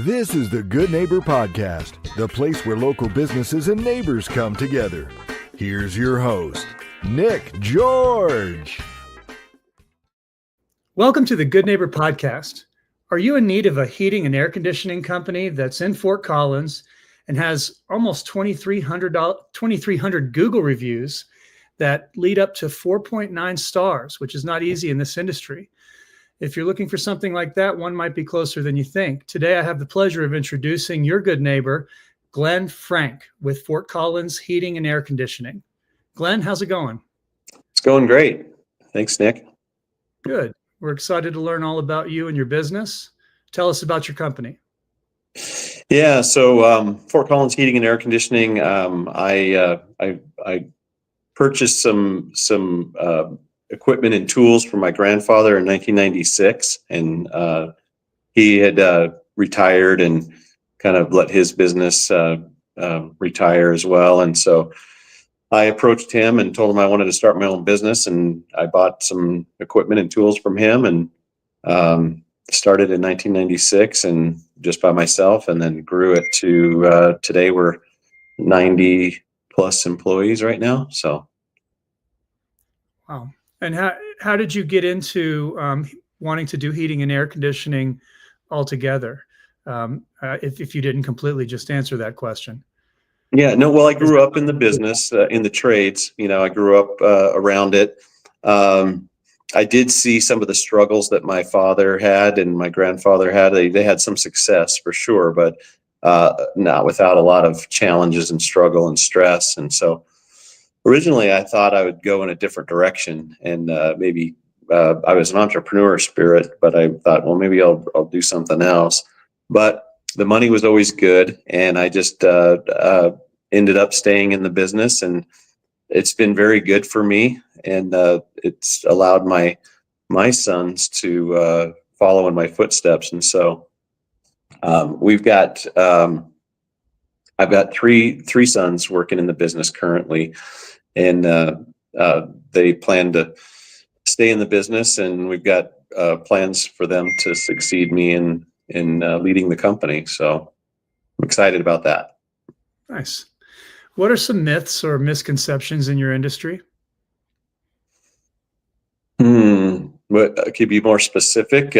This is the Good Neighbor Podcast, the place where local businesses and neighbors come together. Here's your host, Nick George. Welcome to the Good Neighbor Podcast. Are you in need of a heating and air conditioning company that's in Fort Collins and has almost 2,300 Google reviews that lead up to 4.9 stars, which is not easy in this industry? If you're looking for something like that, one might be closer than you think. Today, I have the pleasure of introducing your good neighbor, Glenn Frank, with Fort Collins Heating and Air Conditioning. Glenn, how's it going? It's going great. Thanks, Nick. Good. We're excited to learn all about you and your business. Tell us about your company. Yeah, so Fort Collins Heating and Air Conditioning. I purchased some equipment and tools from my grandfather in 1996, and he had retired and kind of let his business retire as well. And so I approached him and told him I wanted to start my own business, and I bought some equipment and tools from him and started in 1996 and just by myself, and then grew it to today we're 90 plus employees right now. So. Wow. And how did you get into wanting to do heating and air conditioning altogether? If you didn't completely just answer that question. Yeah, no, well, I grew up in the business, in the trades. I grew up around it. I did see some of the struggles that my father had and my grandfather had. They had some success for sure, but not without a lot of challenges and struggle and stress. And so originally I thought I would go in a different direction, and maybe I was an entrepreneur spirit, but I thought, well, maybe I'll do something else. But the money was always good, and I just ended up staying in the business, and it's been very good for me, and it's allowed my sons to follow in my footsteps. And so I've got three sons working in the business currently, and they plan to stay in the business, and we've got plans for them to succeed me in leading the company. So I'm excited about that. Nice. What are some myths or misconceptions in your industry? But could be more specific?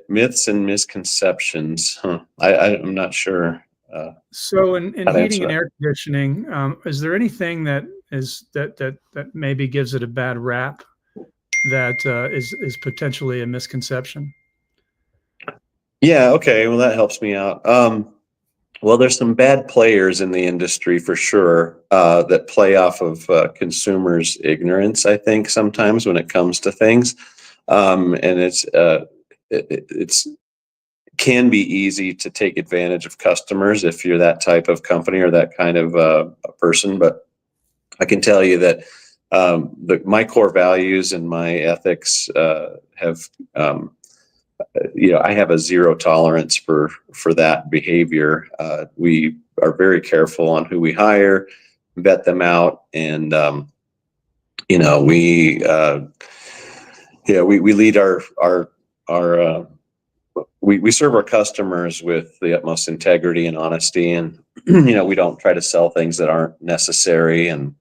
Myths and misconceptions. I'm not sure. So in heating and air conditioning, is there anything that maybe gives it a bad rap that is potentially a misconception? Yeah, okay. Well, that helps me out. Well, there's some bad players in the industry for sure that play off of consumers' ignorance, I think, sometimes when it comes to things. And it's can be easy to take advantage of customers if you're that type of company or that kind of a person. But I can tell you that my core values and my ethics have I have a zero tolerance for that behavior. We are very careful on who we hire, vet them out, and we lead we serve our customers with the utmost integrity and honesty, and we don't try to sell things that aren't necessary, and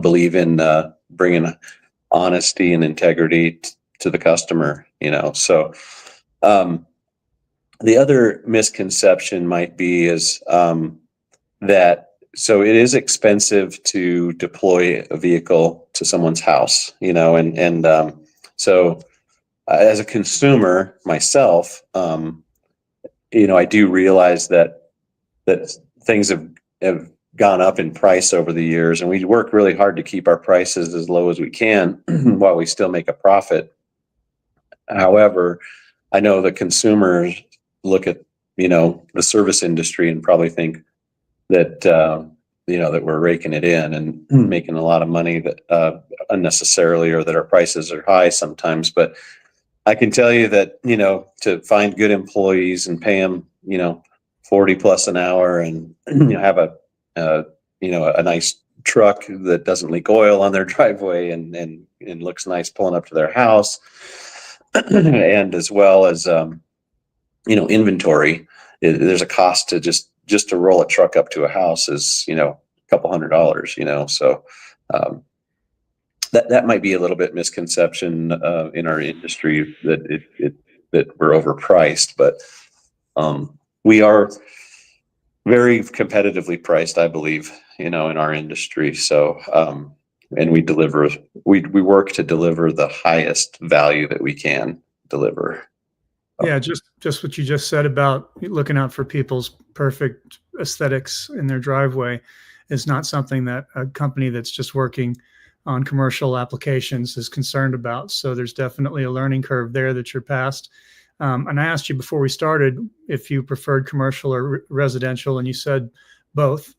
believe in bringing honesty and integrity to the customer. So the other misconception might be is that so it is expensive to deploy a vehicle to someone's house, and so as a consumer myself, I do realize that things have gone up in price over the years, and we work really hard to keep our prices as low as we can while we still make a profit. However, I know the consumers look at, the service industry and probably think that, that we're raking it in and making a lot of money that unnecessarily, or that our prices are high sometimes. But I can tell you that, to find good employees and pay them, 40 plus an hour, and have a nice truck that doesn't leak oil on their driveway and looks nice pulling up to their house, and as well as inventory. There's a cost to just to roll a truck up to a house is, a couple $100, so that might be a little bit misconception in our industry that that we're overpriced, but we are very competitively priced, I believe, in our industry. So, and we work to deliver the highest value that we can deliver. Yeah, just what you just said about looking out for people's perfect aesthetics in their driveway is not something that a company that's just working on commercial applications is concerned about. So there's definitely a learning curve there that you're past. And I asked you before we started if you preferred commercial or residential, and you said both.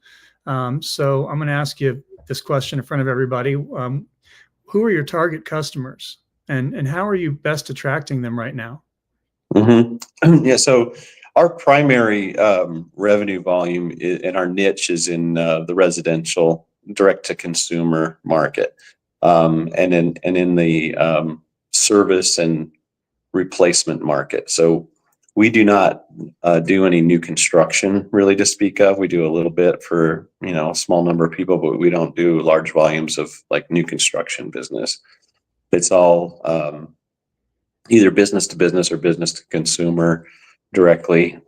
So I'm going to ask you this question in front of everybody. Who are your target customers, and how are you best attracting them right now? Mm-hmm. Yeah. So our primary revenue volume and our niche is in the residential direct to consumer market, and in the service and replacement market. So we do not do any new construction really to speak of. We do a little bit for, a small number of people, but we don't do large volumes of like new construction business. It's all either business to business or business to consumer directly.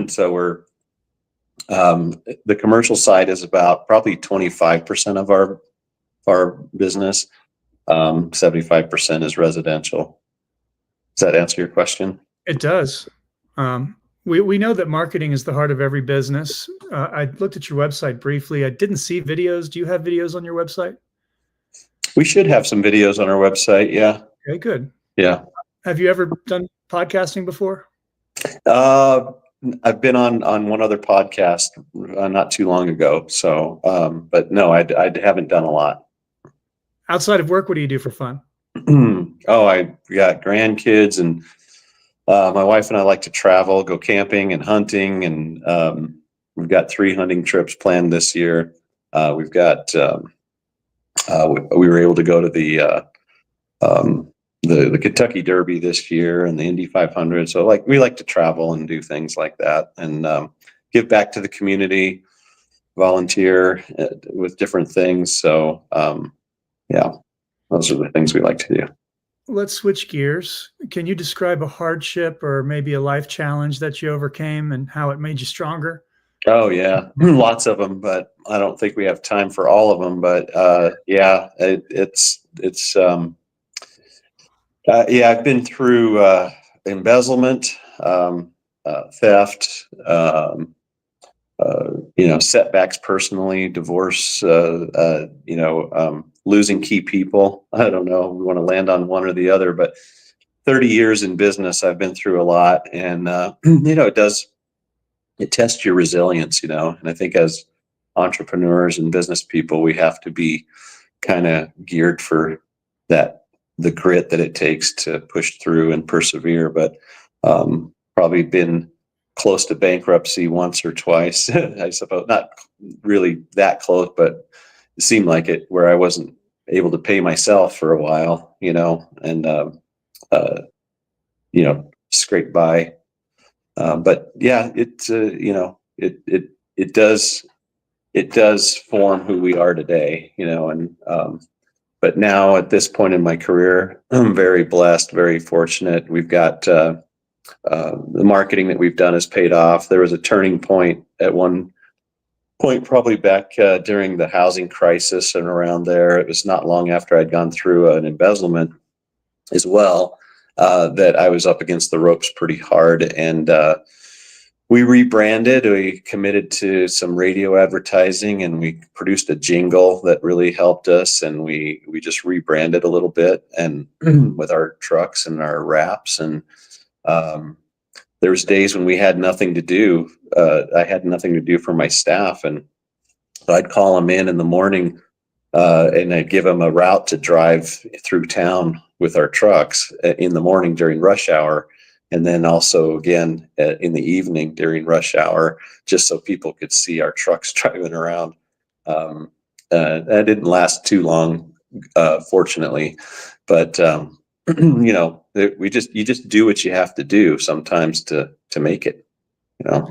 So we're the commercial side is about probably 25% of our business. 75% is residential. Does that answer your question? It does. We know that marketing is the heart of every business. I looked at your website briefly. I didn't see videos. Do you have videos on your website? We should have some videos on our website. Yeah. Okay, good. Yeah. Have you ever done podcasting before? I've been on one other podcast not too long ago. So, but no, I haven't done a lot. Outside of work, what do you do for fun? Oh, I got grandkids, and my wife and I like to travel, go camping and hunting, and we've got 3 hunting trips planned this year. We've got we were able to go to the Kentucky Derby this year and the Indy 500. So we like to travel and do things like that, and give back to the community, volunteer with different things. So yeah, those are the things we like to do. Let's switch gears. Can you describe a hardship or maybe a life challenge that you overcame and how it made you stronger? Oh yeah, lots of them, but I don't think we have time for all of them. But yeah, it's yeah, I've been through embezzlement, theft, setbacks personally, divorce, losing key people. I don't know. We want to land on one or the other, but 30 years in business, I've been through a lot, and it tests your resilience, and I think as entrepreneurs and business people, we have to be kind of geared for the grit that it takes to push through and persevere. But probably been close to bankruptcy once or twice, I suppose, not really that close, but it seemed like it, where I wasn't able to pay myself for a while, and scrape by. But yeah, it does form who we are today, and but now at this point in my career, I'm very blessed, very fortunate. We've got the marketing that we've done has paid off. There was a turning point at one point, probably back during the housing crisis and around there. It was not long after I'd gone through an embezzlement as well, that I was up against the ropes pretty hard. And we rebranded, we committed to some radio advertising, and we produced a jingle that really helped us. And we just rebranded a little bit, and with our trucks and our wraps. And there was days when we had nothing to do. I had nothing to do for my staff, and I'd call them in the morning, and I'd give them a route to drive through town with our trucks in the morning during rush hour, and then also again in the evening during rush hour, just so people could see our trucks driving around. That didn't last too long, fortunately, but you just do what you have to do sometimes to make it, you know.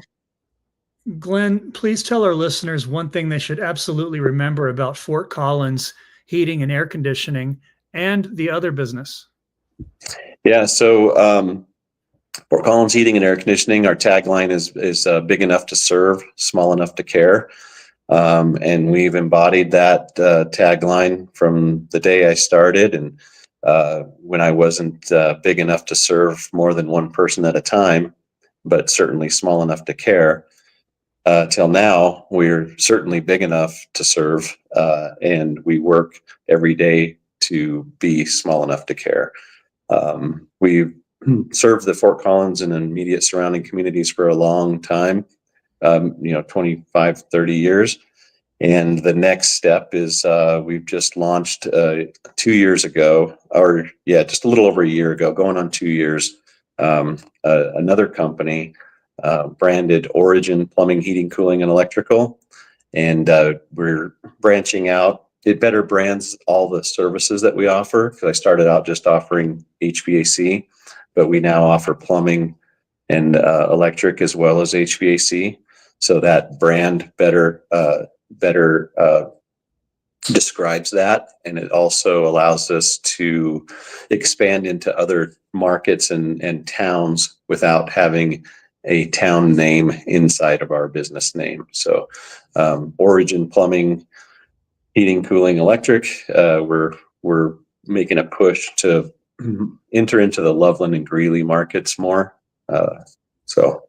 Glenn, please tell our listeners one thing they should absolutely remember about Fort Collins Heating and Air Conditioning and the other business. Yeah. So, Fort Collins Heating and Air Conditioning, our tagline is big enough to serve, small enough to care. And we've embodied that tagline from the day I started, and when I wasn't big enough to serve more than one person at a time, but certainly small enough to care. Till now, we're certainly big enough to serve, and we work every day to be small enough to care. We've served the Fort Collins and immediate surrounding communities for a long time, 25, 30 years. And the next step is we've just launched 2 years ago, just a little over a year ago, going on 2 years, another company branded Origin Plumbing, Heating, Cooling, and Electrical. And we're branching out. It better brands all the services that we offer, because I started out just offering HVAC, but we now offer plumbing and electric as well as HVAC. So that brand better describes that, and it also allows us to expand into other markets and towns without having a town name inside of our business name. So Origin Plumbing, Heating, Cooling, Electric, we're making a push to enter into the Loveland and Greeley markets more. So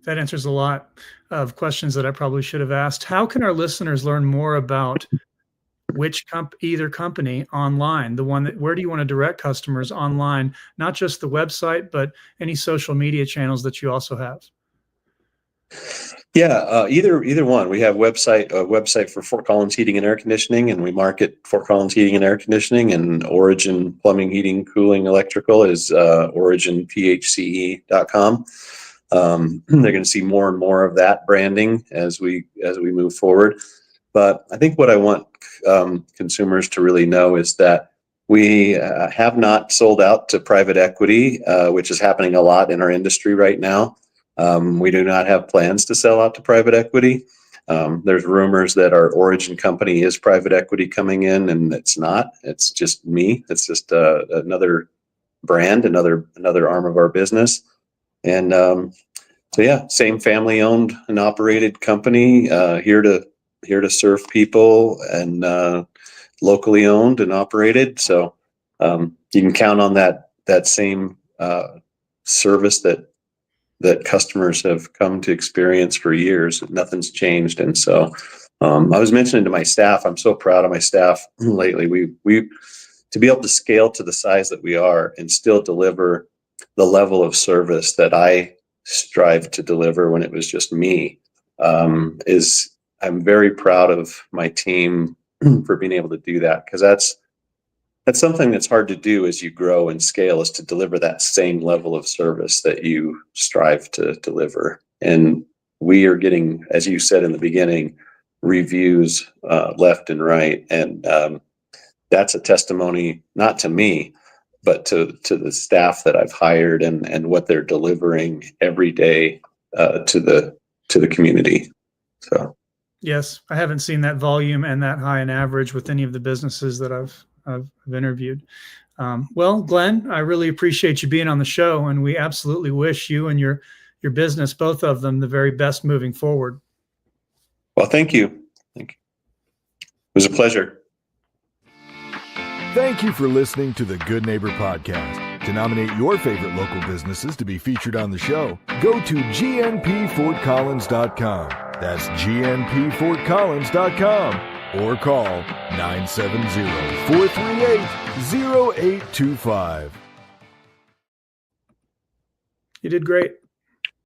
that answers a lot of questions that I probably should have asked. How can our listeners learn more about either company online? Where do you want to direct customers online? Not just the website, but any social media channels that you also have. Yeah, either one. We have a website for Fort Collins Heating and Air Conditioning, and we market Fort Collins Heating and Air Conditioning, and Origin Plumbing, Heating, Cooling, Electrical is originphce.com. They're going to see more and more of that branding as we move forward. But I think what I want consumers to really know is that we have not sold out to private equity, which is happening a lot in our industry right now. We do not have plans to sell out to private equity. There's rumors that our Origin company is private equity coming in, and it's not. It's just me. It's just another brand, another arm of our business. And so yeah, same family owned and operated company, here to serve people, and locally owned and operated. So you can count on that same service that customers have come to experience for years. Nothing's changed. And so I was mentioning to my staff, I'm so proud of my staff lately. We to be able to scale to the size that we are and still deliver the level of service that I strive to deliver when it was just me, I'm very proud of my team for being able to do that, because that's something that's hard to do as you grow and scale, is to deliver that same level of service that you strive to deliver. And we are getting, as you said in the beginning, reviews left and right. And that's a testimony, not to me, but to the staff that I've hired and what they're delivering every day to the community. So. Yes, I haven't seen that volume and that high an average with any of the businesses that I've interviewed. Well, Glenn, I really appreciate you being on the show, and we absolutely wish you and your business, both of them, the very best moving forward. Well, thank you. It was a pleasure. Thank you for listening to the Good Neighbor Podcast. To nominate your favorite local businesses to be featured on the show, go to gnpfortcollins.com. That's gnpfortcollins.com. Or call 970-438-0825. You did great.